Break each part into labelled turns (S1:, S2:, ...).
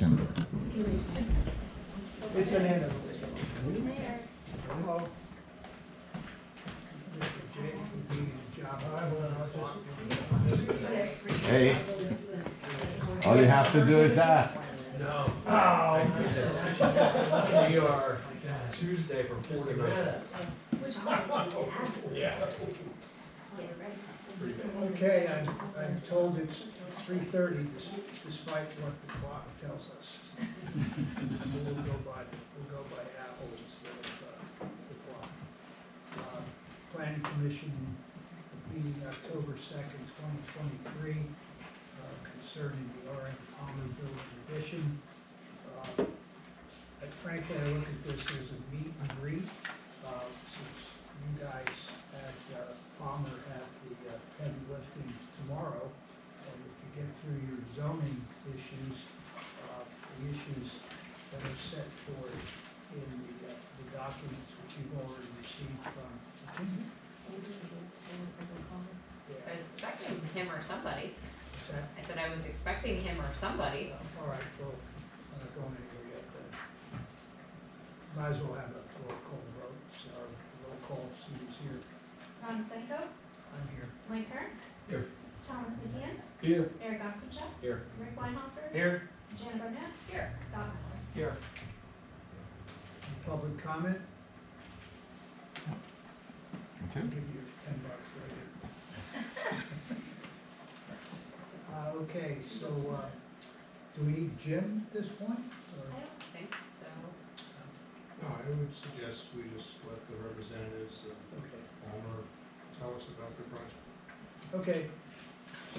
S1: question.
S2: It's been handled.
S3: Hello.
S1: Hey, all you have to do is ask.
S4: No.
S2: Oh.
S4: We are Tuesday from 4 to 9. Yeah. Pretty bad.
S3: Okay, I'm told it's 3:30 despite what the clock tells us. We'll go by Apple instead of the clock. Planning Commission meeting October 2nd, 2023, concerning the R.M. Palmer Building addition. Frankly, I look at this as a meet and greet, since you guys at Palmer have the heavy lifting tomorrow. And if you get through your zoning issues, the issues that are set forth in the documents which you've already received from the team.
S5: I was expecting him or somebody.
S3: What's that?
S5: I said I was expecting him or somebody.
S3: All right, well, I'm not going anywhere yet then. Might as well have a roll call vote, so roll call, see who's here.
S6: Ron Stanko,
S3: I'm here.
S6: Mike Kern.
S4: Here.
S6: Thomas McKeon,
S4: Here.
S6: Eric Ostenchuk,
S4: Here.
S6: Rick Weinhofer.
S2: Here.
S6: Jan Burnett. Here. Scott Miller.
S2: Here.
S3: Any public comment?
S1: Okay.
S3: I'll give you $10 later. Okay, so, do we need Jim at this point? or-
S5: I don't think so.
S4: No, I would suggest we just let the representatives of
S3: Okay.
S4: Palmer tell us about their project.
S3: Okay,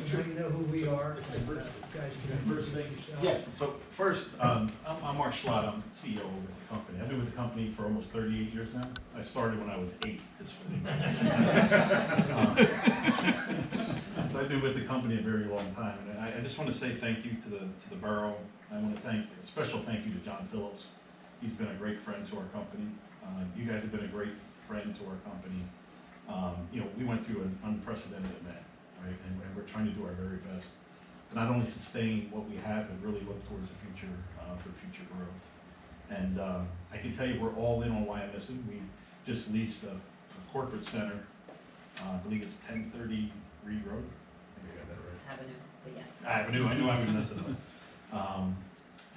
S3: so now you know who we are,
S7: If I
S3: and
S7: first-
S3: guys
S7: if I
S3: can
S7: first
S3: introduce yourself.
S7: Yeah, so first, I'm Mark Schlott, I'm CEO with the company. I've been with the company for almost 38 years now. I started when I was 8, this way. So I've been with the company a very long time, and I just want to say thank you to the borough. I want to thank, a special thank you to John Phillips. He's been a great friend to our company. You guys have been a great friend to our company. You know, we went through an unprecedented event, right? And we're trying to do our very best to not only sustain what we have, but really look towards the future, for future growth. And I can tell you, we're all in on Wyomissing. We just leased a corporate center, I believe it's 1030 Reed Road. I think I got that right.
S5: Avenue, but yes.
S7: Avenue, I knew I would mess it up.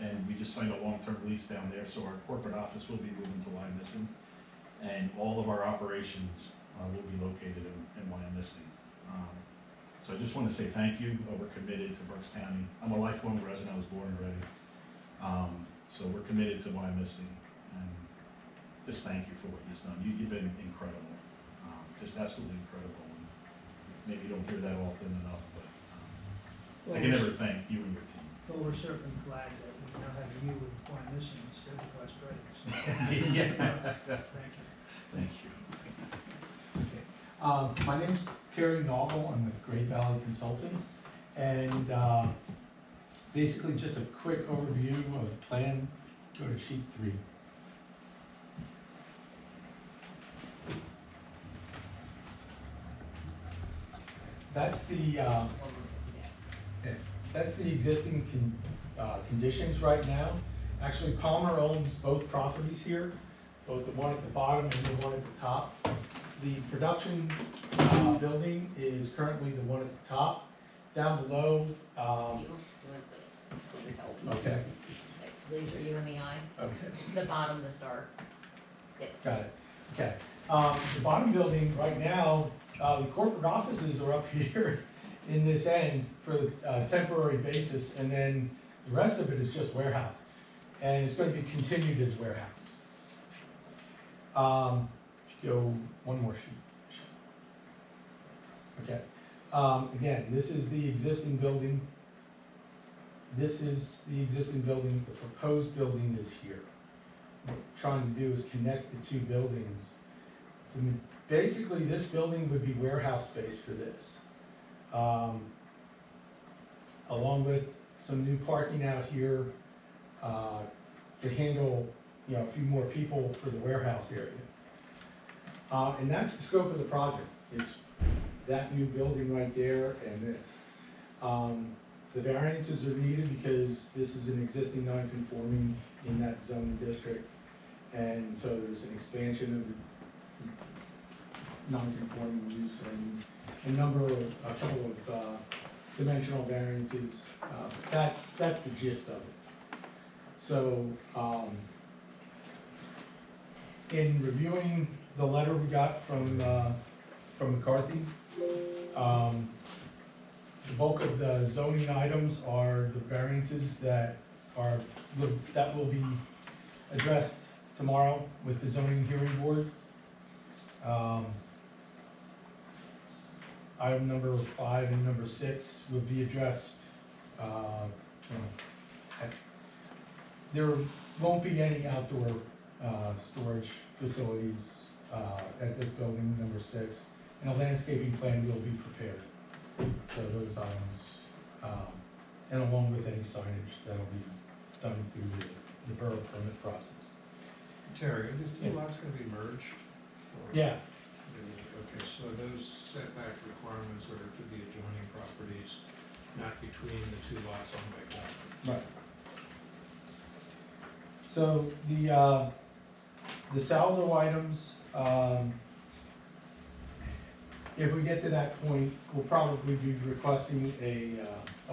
S7: And we just signed a long-term lease down there, so our corporate office will be moving to Wyomissing. And all of our operations will be located in Wyomissing. So I just want to say thank you. We're committed to Berks County. I'm a lifelong resident, I was born and ready. So we're committed to Wyomissing, and just thank you for what you've done. You've been incredible, just absolutely incredible. And maybe you don't hear that often enough, but I can never thank you and your team.
S3: Well, we're certainly glad that we now have you in Wyomissing instead of West Reading.
S7: Yeah.
S3: Thank you.
S7: Thank you.
S2: My name's Terry Noggle. I'm with Great Valley Consultants. And basically just a quick overview of the plan. Go to sheet 3. That's the existing conditions right now. Actually, Palmer owns both properties here, both the one at the bottom and the one at the top. The production building is currently the one at the top. Down below,
S5: Do you want this help?
S2: okay,
S5: Laser you in the eye.
S2: okay.
S5: It's the bottom, the star.
S2: Got it, okay. The bottom building, right now, the corporate offices are up here in this end for the temporary basis, and then the rest of it is just warehouse. And it's gonna be continued as warehouse. If you go one more sheet. Okay, again, this is the existing building. This is the existing building, the proposed building is here. What we're trying to do is connect the two buildings. Basically, this building would be warehouse space for this. Along with some new parking out here, to handle, you know, a few more people for the warehouse area. And that's the scope of the project. It's that new building right there and this. The variances are needed because this is an existing non-conforming in that zoning district. And so there's an expansion of the non-conforming use and a couple of dimensional variances. That's the gist of it. So, in reviewing the letter we got from McCarthy, the bulk of the zoning items are the variances that will be addressed tomorrow with the zoning hearing board. Item number 5 and number 6 will be addressed, there won't be any outdoor, storage facilities, at this building, number 6, and a landscaping plan will be prepared. So those items, and along with any signage that'll be done through the borough permit process.
S4: Terry, are these two lots gonna be merged? Or-
S2: Yeah,
S4: Okay, so those setback requirements are to the adjoining properties, not between the two lots owned by Coleman.
S2: right. So the saldo items, if we get to that point, we'll probably be requesting a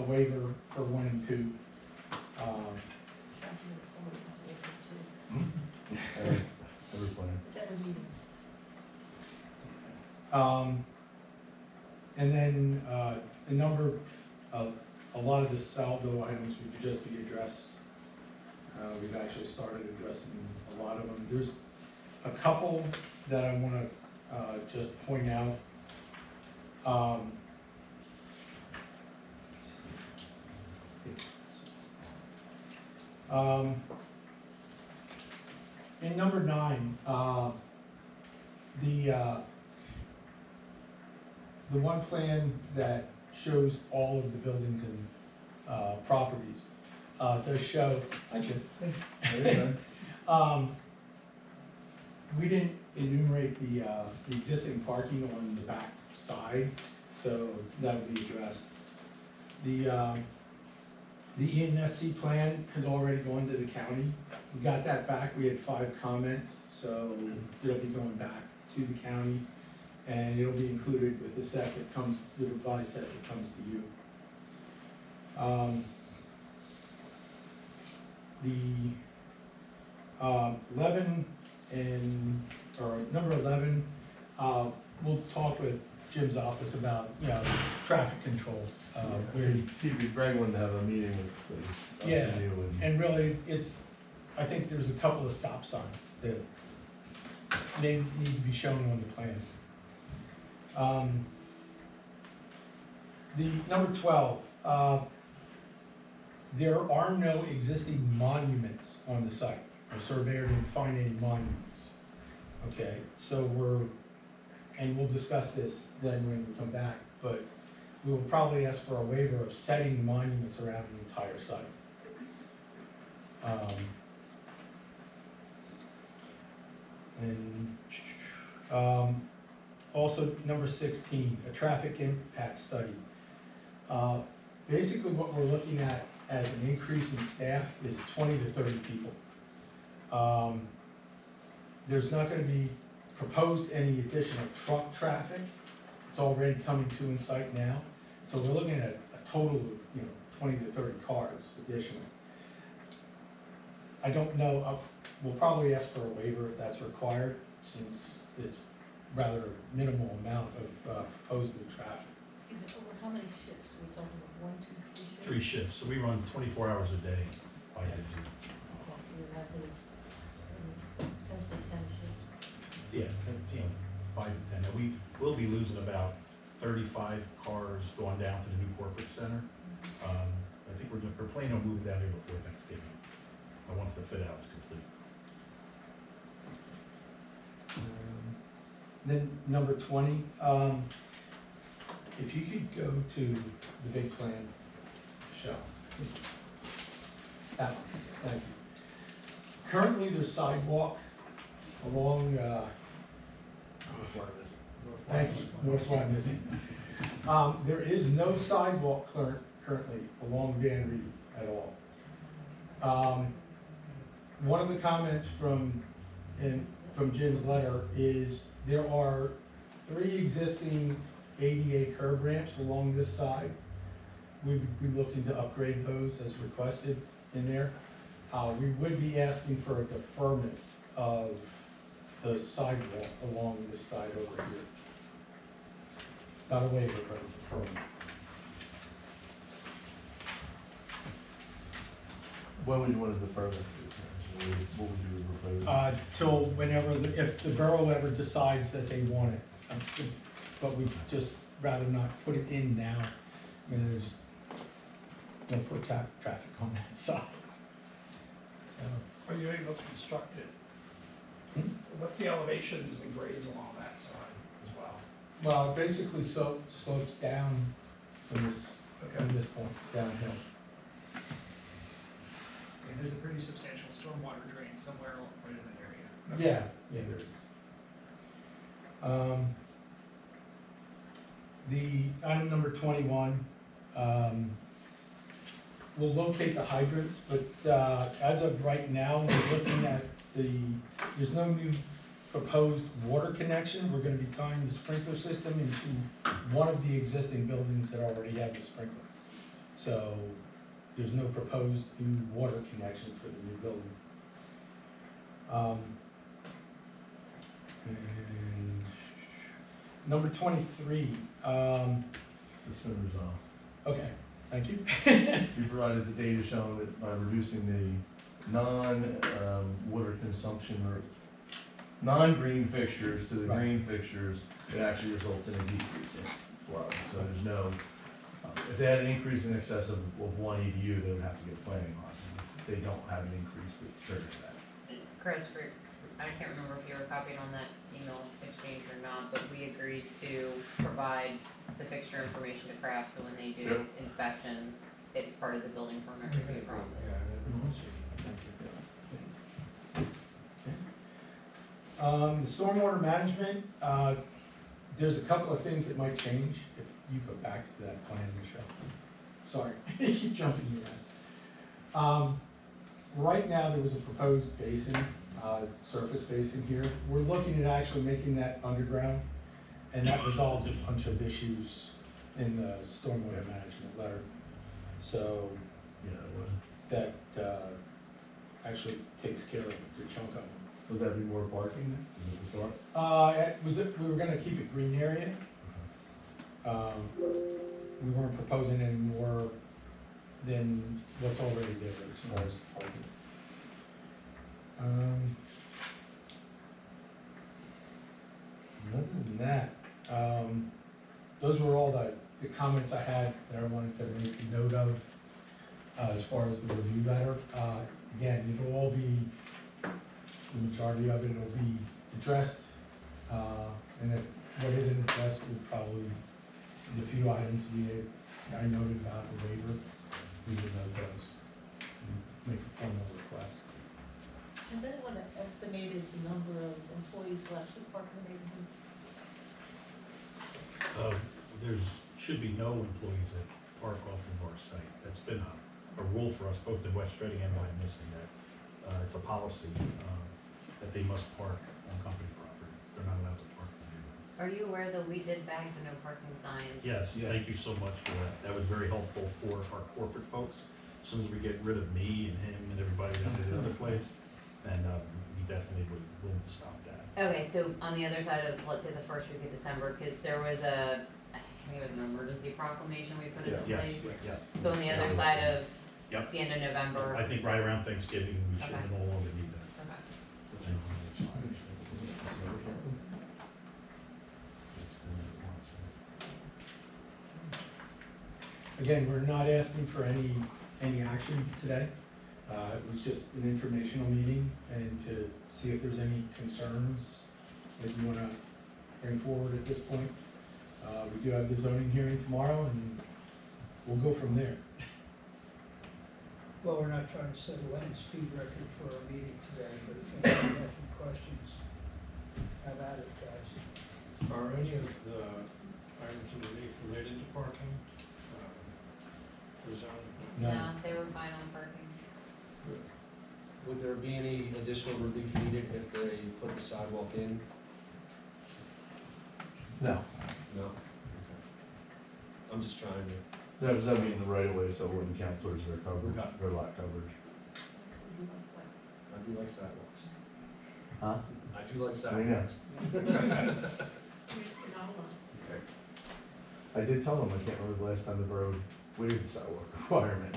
S2: waiver for 1 and 2.
S1: Every plan.
S2: And then, a lot of the saldo items would just be addressed. We've actually started addressing a lot of them. There's a couple that I wanna, just point out. In number 9, the one plan that shows all of the buildings and properties does show, we didn't enumerate the existing parking on the back side, so that would be addressed. The ENSC plan has already gone to the county. We got that back, we had 5 comments, so it'll be going back to the county, and it'll be included with the set that comes, the revised set that comes to you. Number 11, we'll talk with Jim's office about, traffic control.
S1: Greg wanted to have a meeting with us
S2: Yeah,
S1: and you
S2: and really, I think there's a couple of stop signs that they need to be shown on the plan. The number 12, there are no existing monuments on the site. Our surveyor didn't find any monuments. Okay, so and we'll discuss this then when we come back, but we will probably ask for a waiver of setting monuments around the entire site. Also, number 16, a traffic impact study. Basically what we're looking at as an increase in staff is 20 to 30 people. There's not gonna be proposed any additional truck traffic. It's already coming to in site now. So we're looking at a total of, 20 to 30 cars additional. I don't know, we'll probably ask for a waiver if that's required, since it's rather minimal amount of proposed new traffic.
S5: Excuse me, over how many shifts? Are we talking about 1, 2, 3 shifts?
S7: 3 shifts, so we run 24 hours a day by the
S5: Okay, so you're having, potentially 10 shifts.
S7: Yeah, 5 to 10. And we will be losing about 35 cars going down to the new corporate center. I think we're planning on moving down here before Thanksgiving, once the fit out is complete.
S2: Then number 20, if you could go to the big plan, show. That one, thank you. Currently, there's sidewalk along, thank you, North Wyomissing. There is no sidewalk currently along Van Reed at all. One of the comments from Jim's letter is there are 3 existing ADA curb ramps along this side. We would be looking to upgrade those as requested in there. We would be asking for a deferment of the sidewalk along this side over here. Not a waiver, but a deferment.
S1: When would you want to defer that to? What would you propose?
S2: Till whenever, if the borough ever decides that they want it. But we just rather not put it in now. I mean, there's no foot traffic on that side. So,
S3: Are you able to construct it?
S2: Hmm?
S3: What's the elevations and grades along that side as well?
S2: well, it basically slopes down from this point downhill.
S8: And there's a pretty substantial stormwater drain somewhere right in that area.
S2: Yeah, there is. The item number 21, we'll locate the hydrants, but as of right now, we're looking at there's no new proposed water connection. We're gonna be tying the sprinkler system into one of the existing buildings that already has a sprinkler. So there's no proposed new water connection for the new building. And number 23,
S1: It's been resolved.
S2: okay, thank you.
S1: You provided the data showing that by reducing the water consumption or non-green fixtures to the
S2: Right.
S1: green fixtures, it actually results in a decrease in flow. So there's no, if they had an increase in excess of 1 EDU, they would have to get planning on it. They don't have an increase that triggers that.
S9: Chris, I can't remember if you were copied on that email exchange or not, but we agreed to provide the fixture information to Kraft, so when they do
S7: Yep.
S9: inspections, it's part of the building permit review process.
S4: Yeah,
S2: Mhm.
S4: thank you.
S2: The stormwater management, there's a couple of things that might change if you go back to that plan, Michelle. Sorry, I keep jumping you around. Right now, there was a proposed basin, surface basin here. We're looking at actually making that underground, and that resolves a bunch of issues in the stormwater management letter. So
S1: Yeah, it would.
S2: that actually takes care of the chunk of them.
S1: Would that be more parking then? Is it the thought?
S2: We were gonna keep it green area. We weren't proposing any more than what's already there as far as parking. Other than that, those were all the comments I had that I wanted to make note of, as far as the review letter. Again, it'll all be, the majority of it will be addressed, and if what isn't addressed would probably, the few items I noted about the waiver, we would note those, and make a formal request.
S5: Has anyone estimated the number of employees who actually park in the neighborhood?
S10: There's, should be no employees that park off of our site. That's been a rule for us, both in West Reading and Wyomissing, that it's a policy that they must park on company property. They're not allowed to park there.
S9: Are you aware that we did bag the no parking signs?
S10: Yes, thank you so much for that. That was very helpful for our corporate folks. As soon as we get rid of me and him and everybody down to the other place, then we definitely will stop that.
S9: Okay, so on the other side of, let's say, the first week of December, because there was I think it was an emergency proclamation we put into
S10: Yes,
S9: place.
S10: yes.
S9: So on the other side of
S10: Yep.
S9: the end of November.
S10: I think right around Thanksgiving, we should
S9: Okay.
S10: no longer need that.
S9: Okay.
S2: Again, we're not asking for any action today. It was just an informational meeting and to see if there's any concerns that you wanna bring forward at this point. We do have the zoning hearing tomorrow and we'll go from there.
S3: Well, we're not trying to set a land speed record for our meeting today, but if anyone has any questions, have at it, guys.
S4: Are any of the items underneath related to parking? for zoning?
S9: No, they were fine on parking.
S11: Would there be any additional relief needed if they put the sidewalk in?
S1: No,
S11: No? I'm just trying to,
S1: that was, that'd be in the right of way, so it wouldn't count towards their coverage,
S11: Okay.
S1: their lot coverage.
S11: I do like sidewalks.
S1: Huh?
S11: I do like
S1: I know.
S11: sidewalks.
S5: You're not alone.
S1: I did tell them, I can't remember the last time the borough waived the sidewalk requirement.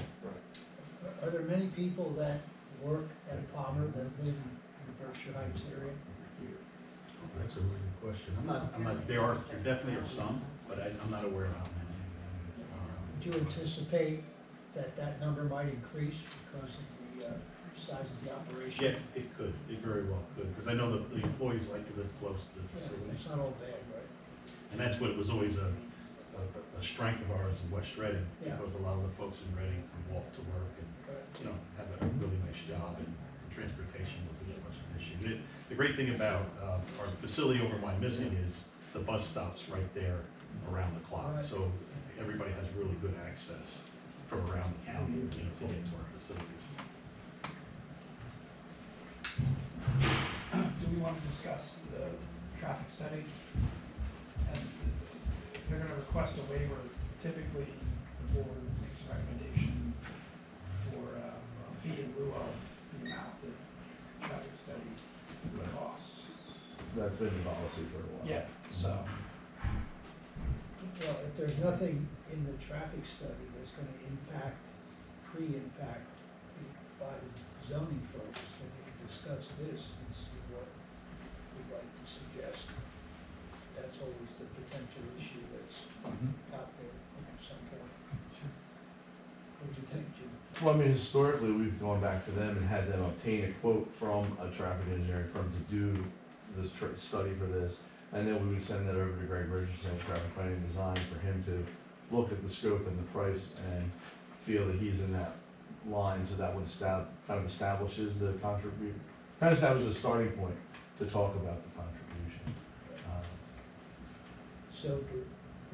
S3: Are there many people that work at Palmer that live in the Berkshire Heights area?
S10: That's a really good question. There definitely are some, but I'm not aware of how many.
S3: Would you anticipate that that number might increase because of the size of the operation?
S10: Yeah, it could, it very well could, because I know that the employees like to live close to the
S3: Yeah,
S10: facilities.
S3: it's not all bad, right?
S10: And that's what was always a strength of ours in West Reading,
S3: Yeah.
S10: because a lot of the folks in Reading can walk to work and, you know, have a really nice job, and transportation wasn't that much of an issue. The great thing about our facility over in Wyomissing is the bus stops right there around the clock,
S3: Right.
S10: so everybody has really good access from around the county, you know, to get to our facilities.
S8: Do we want to discuss the traffic study? And if they're gonna request a waiver, typically the board makes a recommendation for a fee in lieu of the amount that traffic study would cost.
S1: That's been the policy for a while.
S8: Yeah, so,
S3: Well, if there's nothing in the traffic study that's gonna pre-impact by the zoning folks, then we can discuss this and see what we'd like to suggest. That's always the potential issue that's out there at some point. What do you think, Jim?
S1: Well, I mean, historically, we've gone back to them and had them obtain a quote from a traffic engineering firm to do this study for this. And then we would send that over to Greg Richardson, traffic planning and design, for him to look at the scope and the price and feel that he's in that line, so that would kind of establishes the contribution, kind of establishes a starting point to talk about the contribution.
S3: So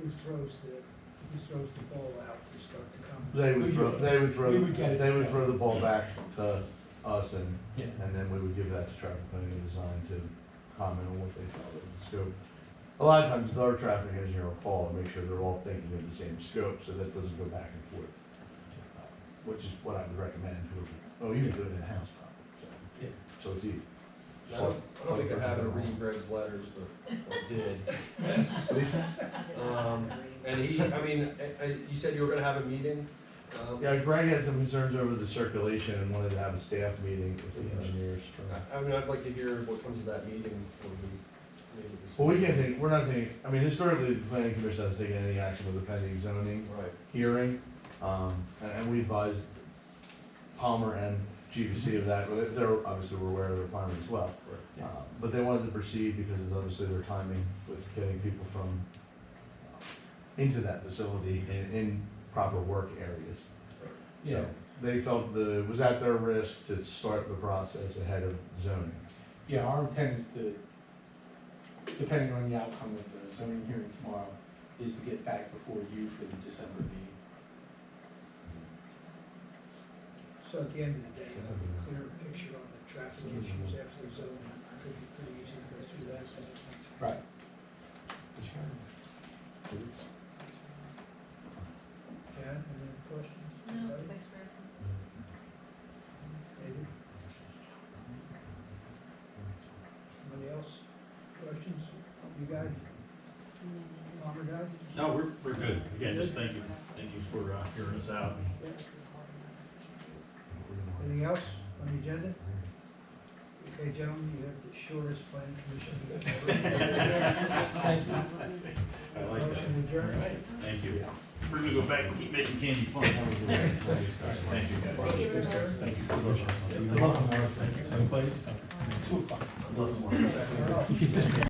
S3: who throws the ball out to start the conversation?
S1: They would
S2: We would get it
S1: throw the ball back to us, and
S2: Yeah.
S1: then we would give that to traffic planning and design to comment on what they thought of the scope. A lot of times, our traffic engineer will call and make sure they're all thinking of the same scope, so that doesn't go back and forth. Which is what I would recommend, you can do it in-house probably,
S2: Yeah.
S1: so it's easy.
S11: I don't think I have to read Greg's letters, but I did. And you said you were gonna have a meeting?
S1: Yeah, Greg had some concerns over the circulation and wanted to have a staff meeting with the engineers.
S11: I'd like to hear what comes of that meeting when we maybe decide.
S1: Well, we're not taking, I mean, historically, the planning commission hasn't taken any action with the pending zoning
S11: Right.
S1: hearing. And we advised Palmer and GVC of that, they're obviously were aware of the requirement as well. But they wanted to proceed because it's obviously their timing with getting people from, into that facility in proper work areas.
S2: Yeah.
S1: So they felt it was at their risk to start the process ahead of zoning.
S2: Yeah, our intent is to, depending on the outcome of the zoning hearing tomorrow, is to get back before you for the December meeting.
S3: So at the end of the day, you'll have a clear picture on the traffic issues after the zoning. It could be pretty easy to go through that.
S2: Right.
S3: Jan, any questions?
S5: No,
S3: Anybody?
S5: thanks for asking.
S3: David? Somebody else? Questions? You guys? Palmer guys?
S10: No, we're good. Again, just thank you for hearing us out.
S3: Anything else on the agenda? Okay, gentlemen, you have the shortest planning commission meeting ever.
S10: I like that.
S3: Motion adjourned.
S10: Thank you. We're gonna go back and keep making candy fun. Thank you, guys.
S5: Thank you very much.
S10: Thank you so much.
S2: Same place, 2 o'clock.